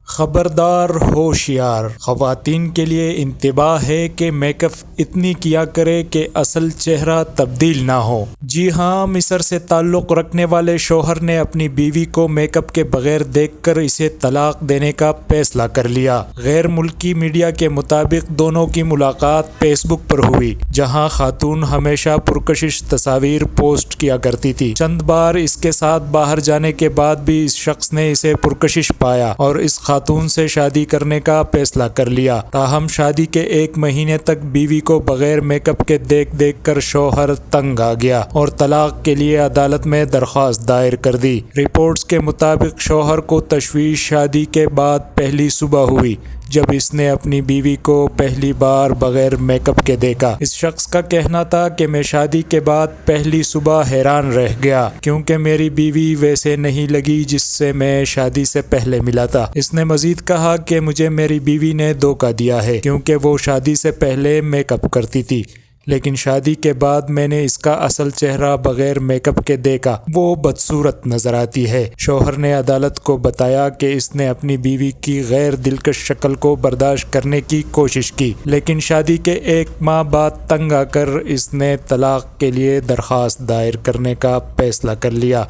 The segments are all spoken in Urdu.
خبردار ہوشیار، خواتین کے لیے انتباہ ہے کہ میک اپ اتنی کیا کرے کہ اصل چہرہ تبدیل نہ ہو۔ جی ہاں، مصر سے تعلق رکھنے والے شوہر نے اپنی بیوی کو میک اپ کے بغیر دیکھ کر اسے طلاق دینے کا فیصلہ کر لیا۔ غیر ملکی میڈیا کے مطابق دونوں کی ملاقات فیس بک پر ہوئی، جہاں خاتون ہمیشہ پرکشش تصاویر پوسٹ کیا کرتی تھی۔ چند بار اس کے ساتھ باہر جانے کے بعد بھی اس شخص نے اسے پرکشش پایا اور اس خاتون سے شادی کرنے کا فیصلہ کر لیا۔ تاہم شادی کے 1 مہینے تک بیوی کو بغیر میک اپ کے دیکھ کر شوہر تنگ آ گیا اور طلاق کے لیے عدالت میں درخواست دائر کر دی۔ رپورٹس کے مطابق شوہر کو تشویش شادی کے بعد پہلی صبح ہوئی جب اس نے اپنی بیوی کو پہلی بار بغیر میک اپ کے دیکھا۔ اس شخص کا کہنا تھا کہ میں شادی کے بعد پہلی صبح حیران رہ گیا کیونکہ میری بیوی ویسے نہیں لگی جس سے میں شادی سے پہلے ملا تھا۔ اس نے مزید کہا کہ مجھے میری بیوی نے دھوکہ دیا ہے کیونکہ وہ شادی سے پہلے میک اپ کرتی تھی، لیکن شادی کے بعد میں نے اس کا اصل چہرہ بغیر میک اپ کے دیکھا، وہ بدصورت نظر آتی ہے۔ شوہر نے عدالت کو بتایا کہ اس نے اپنی بیوی کی غیر دلکش شکل کو برداشت کرنے کی کوشش کی، لیکن شادی کے 1 ماہ بعد تنگ آ کر اس نے طلاق کے لیے درخواست دائر کرنے کا فیصلہ کر لیا۔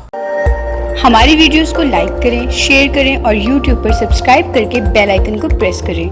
ہماری ویڈیوز کو لائک کریں، شیئر کریں اور یوٹیوب پر سبسکرائب کر کے بیل آئیکن کو پریس کریں۔